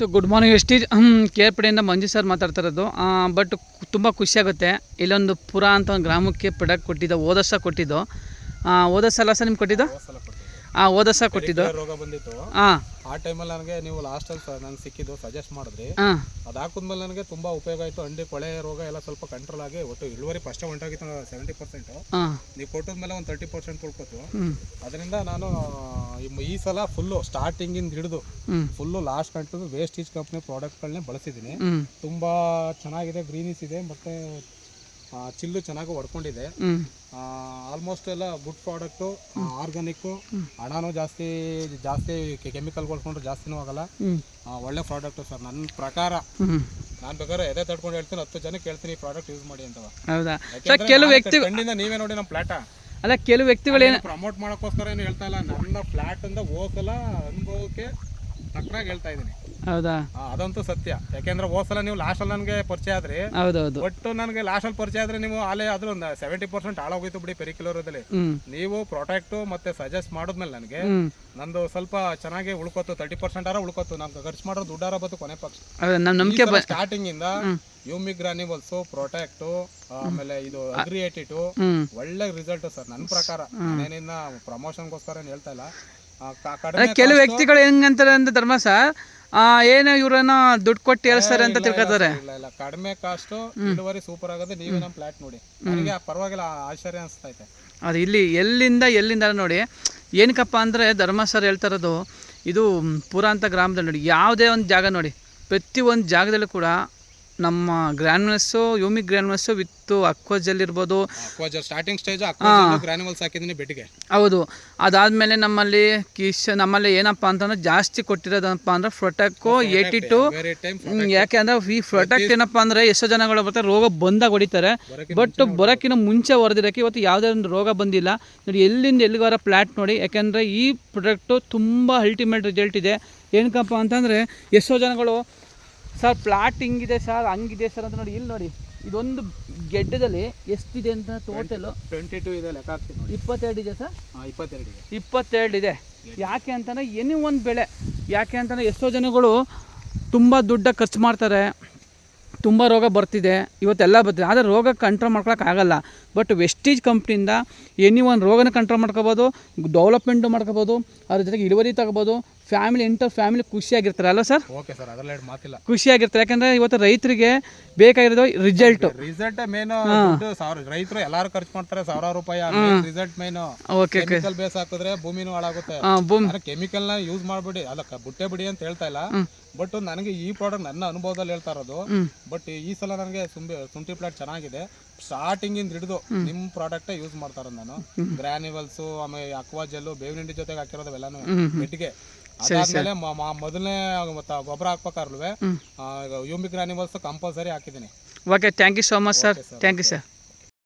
So good morning ವೆಸ್ಟೀಜ್ K R ಪೇಟೆಯಿಂದ Manju sir ಮಾತಾಡ್ತಾ ಇರೋದು. ಬಟ್ ತುಂಬ ಖುಷಿಯಾಗುತ್ತೆ. ಇಲ್ಲೊಂದು ಪುರ ಅಂತ ಒಂದು ಗ್ರಾಮಕ್ಕೆ ಪ್ರಾಡಕ್ಟ್ ಕೊಟ್ಟಿದ್ದು, ಹೋದ ವರ್ಷ ಕೊಟ್ಟಿದ್ದು. ಹೋದ ಸಲ ಸರ್ ನಿಮ್ಗೆ ಕೊಟ್ಟಿದ್ದು? ಹೋದ ವರ್ಷ ಕೊಟ್ಟಿದ್ದು. ರೋಗ ಬಂದಿತ್ತು ಆ ಟೈಮಲ್ಲಿ ನನಗೆ ನೀವು ಲಾಸ್ಟಲ್ಲಿ ನಂಗೆ ಸಿಕ್ಕಿದ್ದು ಸಜೆಸ್ಟ್ ಮಾಡಿದ್ರಿ. ಅದು ಹಾಕಿದ್ಮೇಲೆ ನನಗೆ ತುಂಬ ಉಪಯೋಗ ಆಯಿತು. ಅಂಡಿ ಕೊಳೆ ರೋಗ ಎಲ್ಲ ಸ್ವಲ್ಪ ಕಂಟ್ರೋಲ್ ಆಗಿ ಒಟ್ಟು ಇಳುವರಿ ಫಸ್ಟ್ ಹೊಂಟೋಗಿತ್ತು 70%. ನೀವು ಕೊಟ್ಟಿದ್ಮೇಲೆ ಒಂದು 30% ಉಳ್ಕೋತು. ಅದರಿಂದ ನಾನು ಈ ಸಲ ಫುಲ್ಲು ಸ್ಟಾರ್ಟಿಂಗಿಂದ ಹಿಡಿದು ಫುಲ್ಲು ಲಾಸ್ಟ್ ಕಂಟು ವೇಸ್ಟೀಜ್ ಕಂಪ್ನಿ ಪ್ರಾಡಕ್ಟ್ಗಳನ್ನೇ ಬಳಸಿದ್ದೀನಿ. ತುಂಬ ಚೆನ್ನಾಗಿದೆ, ಗ್ರೀನಿಸ್ ಇದೆ, ಮತ್ತು ಚಿಲ್ಲು ಚೆನ್ನಾಗಿ ಹೊಡ್ಕೊಂಡಿದೆ. ಆಲ್ಮೋಸ್ಟ್ ಎಲ್ಲ ಗುಡ್ ಪ್ರಾಡಕ್ಟು, ಆರ್ಗಾನಿಕ್ಕು, ಹಣನೂ ಜಾಸ್ತಿ ಕೆಮಿಕಲ್ ಕೊಡ್ಕೊಂಡ್ರೆ ಜಾಸ್ತಿನೂ ಆಗಲ್ಲ. ಒಳ್ಳೆ ಪ್ರಾಡಕ್ಟು ಸರ್. ನನ್ನ ಪ್ರಕಾರ ನಾನು ಬೇಕಾದ್ರೆ ಎದೆ ತಡ್ಕೊಂಡು ಹೇಳ್ತೀನಿ, 10 ಜನಕ್ಕೆ ಹೇಳ್ತೀನಿ ಈ ಪ್ರಾಡಕ್ಟ್ ಯೂಸ್ ಮಾಡಿ ಅಂತ. ಹೌದಾ? ಕೆಲವು ವ್ಯಕ್ತಿ ಖಂಡಿತ ನೀವೇ ನೋಡಿ ನಮ್ಮ ಫ್ಲಾಟ ಅಲ್ಲ, ಕೆಲವು ವ್ಯಕ್ತಿಗಳು ಏನು ಪ್ರಮೋಟ್ ಮಾಡೋಕ್ಕೋಸ್ಕರ ಏನು ಹೇಳ್ತಾ ಇಲ್ಲ, ನನ್ನ ಫ್ಲಾಟ್ ಇಂದ ಹೋಸಲ ಅನುಭವಕ್ಕೆ ತಕ್ಕನಾಗಿ ಹೇಳ್ತಾ ಇದ್ದೀನಿ. ಹೌದಾ? ಅದಂತೂ ಸತ್ಯ. ಯಾಕೆಂದ್ರೆ ಹೋಸಲ ನೀವು ಲಾಸ್ಟ್ ಅಲ್ಲಿ ನನಗೆ ಪರಿಚಯ ಆದ್ರಿ. ಹೌದೌದು. ಒಟ್ಟು ನನಗೆ ಲಾಸ್ಟ್ ಅಲ್ಲಿ ಪರಿಚಯ ಆದ್ರೆ ನೀವು ಅಲ್ಲೇ ಆದ್ರೂ ಒಂದು 70% ಹಾಳಾಗೋಯ್ತು ಬಿಡಿ ಪೆರಿಕಿಲೋರದಲ್ಲಿ. ನೀವು ಪ್ರಾಡಕ್ಟ್ ಮತ್ತೆ ಸಜೆಸ್ಟ್ ಮಾಡಿದ್ಮೇಲೆ ನನಗೆ ನಂದು ಸ್ವಲ್ಪ ಚೆನ್ನಾಗಿ ಉಳ್ಕೋತು, 30% ಆರ ಉಳ್ಕೋತು. ನಮ್ಗೆ ಖರ್ಚು ಮಾಡೋ ದುಡ್ಡಾರ ಬತ್ತು ಕೊನೆ ಪಕ್ಷ. ಸ್ಟಾರ್ಟಿಂಗ್ ಇಂದ ಯೂಮಿಕ್ ಗ್ರಾನ್ಯುವಲ್ಸ್, ಪ್ರಾಡಕ್ಟ್, ಆಮೇಲೆ ಇದು ಅಗ್ರಿಯೇಟಿಟ್ ಒಳ್ಳೆ ರಿಸಲ್ಟ್ ಸರ್ ನನ್ನ ಪ್ರಕಾರ. ನಾನೇನಿನ್ನ ಪ್ರಮೋಷನ್ಗೋಸ್ಕರ ಏನು ಹೇಳ್ತಾ ಇಲ್ಲ. ಕೆಲವು ವ್ಯಕ್ತಿಗಳು ಹೆಂಗಂತಾರೆ ಅಂತ ಧರ್ಮ ಸರ್, ಏನೋ ಇವ್ರನ್ನ ದುಡ್ಡು ಕೊಟ್ಟು ಹೇಳ್ತಾರೆ ಅಂತ ತಿಳ್ಕೊತಾರೆ. ಇಲ್ಲ, ಕಡಿಮೆ ಕಾಸ್ಟ್ ಇಳುವರಿ ಸೂಪರ್ ಆಗುತ್ತೆ. ನೀವೇ ನಮ್ಮ ಫ್ಲಾಟ್ ನೋಡಿ, ನನಗೆ ಪರವಾಗಿಲ್ಲ, ಆಶ್ಚರ್ಯ ಅನಿಸ್ತೈತೆ. ಅದು ಇಲ್ಲಿ ಎಲ್ಲಿಂದ ನೋಡಿ. ಏನಕ್ಕಪ್ಪ ಅಂದರೆ ಧರ್ಮ ಸರ್ ಹೇಳ್ತಾ ಇರೋದು, ಇದು ಪುರ ಅಂತ ಗ್ರಾಮದಲ್ಲಿ ನೋಡಿ, ಯಾವುದೇ ಒಂದು ಜಾಗ ನೋಡಿ, ಪ್ರತಿಯೊಂದು ಜಾಗದಲ್ಲೂ ಕೂಡ ನಮ್ಮ ಗ್ರ್ಯಾನ್ಯುಲ್ಸು, ಯೂಮಿಕ್ ಗ್ರ್ಯಾನ್ಯುಲ್ಸು ವಿತ್ ಅಕ್ವಾಜಲ್ ಇರ್ಬೋದು. ಸ್ಟಾರ್ಟಿಂಗ್ ಸ್ಟೇಜ್ ಗ್ರ್ಯಾನ್ಯುಲ್ಸ್ ಹಾಕಿದ್ದೀನಿ ಬೆಟ್ಟಿಗೆ. ಹೌದು. ಅದಾದಮೇಲೆ ನಮ್ಮಲ್ಲಿ ಏನಪ್ಪ ಅಂತಂದ್ರೆ ಜಾಸ್ತಿ ಕೊಟ್ಟಿರೋದಪ್ಪ ಅಂದರೆ ಪ್ರೊಟೆಕ್ಟು 82. ಯಾಕೆ ಅಂದರೆ ಈ ಪ್ರೊಟೆಕ್ಟ್ ಏನಪ್ಪ ಅಂದರೆ ಎಷ್ಟೋ ಜನಗಳು ಬರ್ತಾರೆ ರೋಗ ಬಂದಾಗ ಹೊಡಿತಾರೆ, ಬಟ್ ಬರೋಕ್ಕಿಂತ ಮುಂಚೆ ಹೊಡೆದಿರೋಕ್ಕೆ ಇವತ್ತು ಯಾವುದೇ ಒಂದು ರೋಗ ಬಂದಿಲ್ಲ ನೋಡಿ. ಎಲ್ಲಿಂದ ಎಲ್ಲಿಗಾರ ಪ್ಲ್ಯಾಟ್ ನೋಡಿ, ಯಾಕೆಂದರೆ ಈ ಪ್ರಾಡಕ್ಟು ತುಂಬ ಅಲ್ಟಿಮೇಟ್ ರಿಸಲ್ಟ್ ಇದೆ. ಏನಕ್ಕಪ್ಪ ಅಂತಂದರೆ ಎಷ್ಟೋ ಜನಗಳು ಸರ್ ಪ್ಲಾಟ್ ಹಿಂಗಿದೆ ಸರ್, ಹಂಗಿದೆ ಸರ್ ಅಂತ ನೋಡಿ. ಇಲ್ಲಿ ನೋಡಿ, ಇದೊಂದು ಗೆಡ್ಡದಲ್ಲಿ ಎಷ್ಟಿದೆ ಅಂತ ಟೋಟಲು 22 ಇದೆ, ಲೆಕ್ಕ ಹಾಕ್ತೀನಿ ನೋಡಿ. 22 ಇದೆ ಸರ್. 22 ಇದೆ. ಯಾಕೆ ಅಂತಂದರೆ ಎನಿ ಒಂದು ಬೆಳೆ, ಯಾಕೆ ಅಂತಂದರೆ ಎಷ್ಟೋ ಜನಗಳು ತುಂಬ ದುಡ್ಡ ಖರ್ಚು ಮಾಡ್ತಾರೆ, ತುಂಬ ರೋಗ ಬರ್ತಿದೆ, ಇವತ್ತೆಲ್ಲ ಬರ್ತಿದೆ, ಆದರೆ ರೋಗ ಕಂಟ್ರೋಲ್ ಮಾಡ್ಕೊಳಕ್ಕಾಗಲ್ಲ. ಬಟ್ ವೆಸ್ಟೀಜ್ ಕಂಪ್ನಿಯಿಂದ ಎನಿ ಒಂದು ರೋಗನ ಕಂಟ್ರೋಲ್ ಮಾಡ್ಕೋಬೋದು, ಡೆವಲಪ್ಮೆಂಟು ಮಾಡ್ಕೋಬೋದು, ಅದ್ರ ಜೊತೆಗೆ ಇಳುವರಿ ತಗೋಬೋದು. ಫ್ಯಾಮಿಲಿ ಖುಷಿಯಾಗಿರ್ತಾರೆ ಅಲ್ವ ಸರ್? ಓಕೆ ಸರ್, ಅದರಲ್ಲಿ ಮಾತಿಲ್ಲ, ಖುಷಿಯಾಗಿರ್ತಾರೆ. ಯಾಕಂದರೆ ಇವತ್ತು ರೈತರಿಗೆ ಬೇಕಾಗಿರೋದು ರಿಸಲ್ಟ್ ಮೇನು. ರೈತರು ಎಲ್ಲರೂ ಖರ್ಚು ಮಾಡ್ತಾರೆ ಸಾವಿರಾರು ರೂಪಾಯಿ, ರಿಸಲ್ಟ್ ಮೇನು. ಕೆಮಿಕಲ್ ಬೇಸ್ ಹಾಕಿದ್ರೆ ಭೂಮಿನೂ ಹಾಳಾಗುತ್ತೆ. ಕೆಮಿಕಲ್ ನ ಯೂಸ್ ಮಾಡ್ಬಿಡಿ, ಅಲ್ಲ ಬುಟ್ಟೆ ಬಿಡಿ ಅಂತ ಹೇಳ್ತಾ ಇಲ್ಲ. ಬಟ್ ನನಗೆ ಈ ಪ್ರಾಡಕ್ಟ್ ನನ್ನ ಅನುಭವದಲ್ಲಿ ಹೇಳ್ತಾ ಇರೋದು. ಬಟ್ ಈ ಸಲ ನನಗೆ ಶುಂಠಿ ಪ್ಲಾಟ್ ಚೆನ್ನಾಗಿದೆ. ಸ್ಟಾರ್ಟಿಂಗ್ ಇಂದ ಹಿಡಿದು ನಿಮ್ ಪ್ರಾಡಕ್ಟ್ ಯೂಸ್ ಮಾಡ್ತಾ ಇರೋದು ನಾನು. ಗ್ರಾನ್ಯುವಲ್ಸ್, ಆಮೇಲೆ ಅಕ್ವಾಜೆಲ್, ಬೇವಿನ ಹಿಂಡಿ ಜೊತೆಗೆ ಹಾಕಿರೋದು ಎಲ್ಲಾನು ಬೆಟ್ಟಿಗೆ. ಅದಾದ್ಮೇಲೆ ಮೊದಲನೇ ಗೊಬ್ಬರ ಹಾಕ್ಬೇಕಾರ್ಲುವೆ ಯೂಮಿಕ್ ಗ್ರಾನ್ಯುವಲ್ಸ್ ಕಂಪಲ್ಸರಿ ಹಾಕಿದ್ದೀನಿ. Okay, thank you so much sir. Thank you sir.